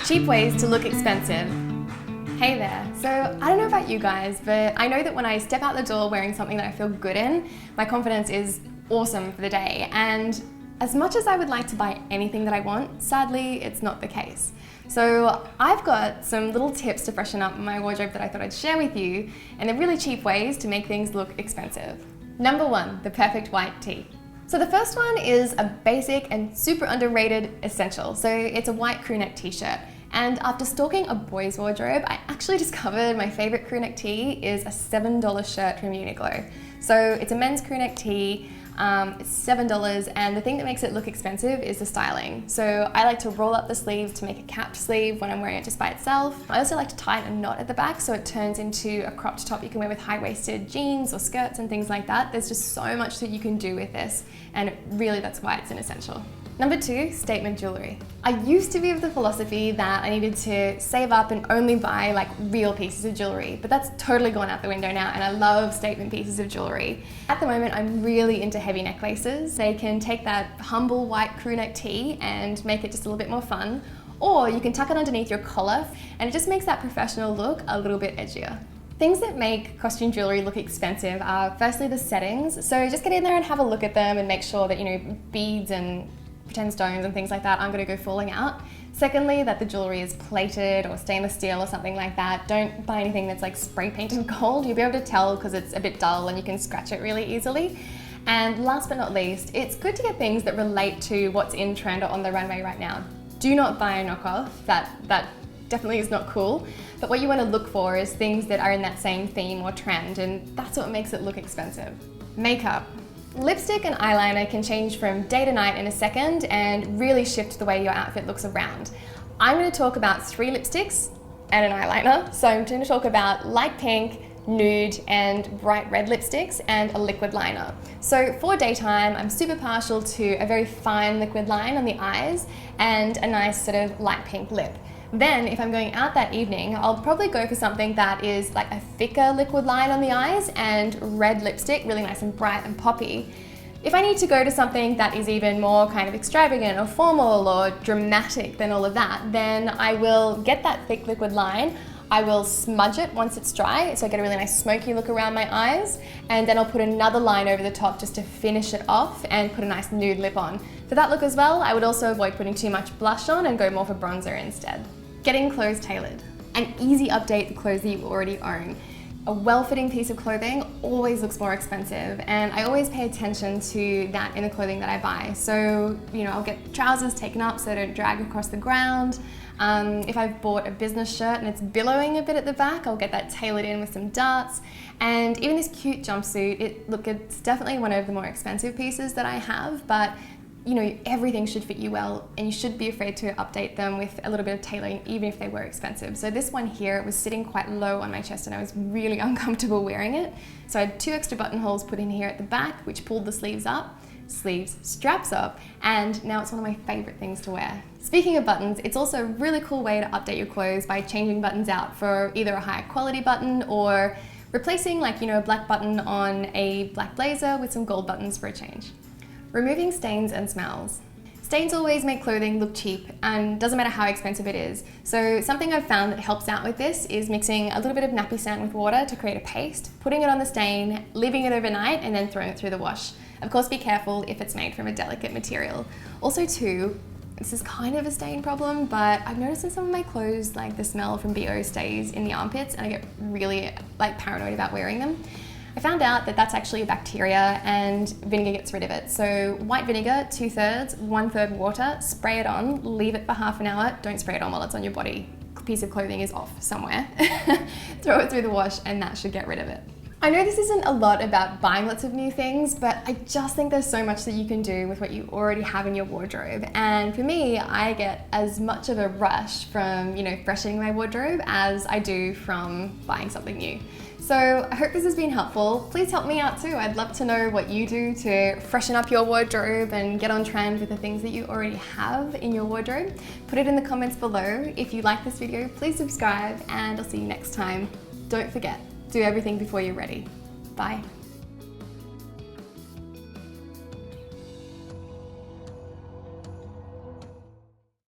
Cheap ways to look expensive. Hey there. So I don't know about you guys, but I know that when I step out the door wearing something that I feel good in, my confidence is awesome for the day. And as much as I would like to buy anything that I want, sadly, it's not the case. So I've got some little tips to freshen up my wardrobe that I thought I'd share with you, and they're really cheap ways to make things look expensive. Number one, the perfect white tee. So the first one is a basic and super underrated essential. So it's a white crew neck t-shirt. And after stalking a boy's wardrobe, I actually discovered my favorite crew neck tee is a $7 shirt from Uniqlo. So it's a men's crew neck tee, it's $7, and the thing that makes it look expensive is the styling. So I like to roll up the sleeves to make a capped sleeve when I'm wearing it just by itself. I also like to tie a knot at the back so it turns into a cropped top you can wear with high-waisted jeans or skirts and things like that. There's just so much that you can do with this, and really that's why it's an essential. Number two, statement jewelry. I used to be of the philosophy that I needed to save up and only buy like real pieces of jewelry, but that's totally gone out the window now, and I love statement pieces of jewelry. At the moment, I'm really into heavy necklaces. They can take that humble white crew neck tee and make it just a little bit more fun, or you can tuck it underneath your collar, and it just makes that professional look a little bit edgier. Things that make costume jewelry look expensive are firstly the settings. So just get in there and have a look at them and make sure that, you know, beads and pretend stones and things like that aren't going to go falling out. Secondly, that the jewelry is plated or stainless steel or something like that. Don't buy anything that's like spray painted gold. You'll be able to tell because it's a bit dull and you can scratch it really easily. And last but not least, it's good to get things that relate to what's in trend or on the runway right now. Do not buy a knockoff. That definitely is not cool. But what you want to look for is things that are in that same theme or trend, and that's what makes it look expensive. Makeup. Lipstick and eyeliner can change from day to night in a second and really shift the way your outfit looks around. I'm going to talk about 3 lipsticks and an eyeliner. So I'm going to talk about light pink, nude and bright red lipsticks and a liquid liner. So for daytime, I'm super partial to a very fine liquid line on the eyes and a nice sort of light pink lip. Then if I'm going out that evening, I'll probably go for something that is like a thicker liquid line on the eyes and red lipstick, really nice and bright and poppy. If I need to go to something that is even more kind of extravagant or formal or dramatic than all of that, then I will get that thick liquid line, I will smudge it once it's dry, so I get a really nice smoky look around my eyes, and then I'll put another line over the top just to finish it off and put a nice nude lip on. For that look as well, I would also avoid putting too much blush on and go more for bronzer instead. Getting clothes tailored. An easy update the clothes that you already own. A well-fitting piece of clothing always looks more expensive, and I always pay attention to that in the clothing that I buy. So, you know, I'll get trousers taken up so they don't drag across the ground. If I've bought a business shirt and it's billowing a bit at the back, I'll get that tailored in with some darts. And even this cute jumpsuit, it's definitely one of the more expensive pieces that I have, but you know, everything should fit you well, and you should be afraid to update them with a little bit of tailoring, even if they were expensive. So this one here, it was sitting quite low on my chest and I was really uncomfortable wearing it. So I had 2 extra buttonholes put in here at the back, which pulled the sleeves up, straps up, and now it's one of my favorite things to wear. Speaking of buttons, it's also a really cool way to update your clothes by changing buttons out for either a higher quality button or replacing, like, you know, a black button on a black blazer with some gold buttons for a change. Removing stains and smells. Stains always make clothing look cheap, and doesn't matter how expensive it is. So something I've found that helps out with this is mixing a little bit of nappy sand with water to create a paste, putting it on the stain, leaving it overnight, and then throwing it through the wash. Of course, be careful if it's made from a delicate material. Also too, this is kind of a stain problem, but I've noticed in some of my clothes, like the smell from BO stays in the armpits, and I get really like paranoid about wearing them. I found out that that's actually a bacteria, and vinegar gets rid of it. So white vinegar, 2/3, 1/3 water, spray it on, leave it for half an hour. Don't spray it on while it's on your body. A piece of clothing is off somewhere. Throw it through the wash and that should get rid of it. I know this isn't a lot about buying lots of new things, but I just think there's so much that you can do with what you already have in your wardrobe. And for me, I get as much of a rush from, you know, freshening my wardrobe as I do from buying something new. So I hope this has been helpful. Please help me out too. I'd love to know what you do to freshen up your wardrobe and get on trend with the things that you already have in your wardrobe. Put it in the comments below. If you like this video, please subscribe, and I'll see you next time. Don't forget, do everything before you're ready. Bye.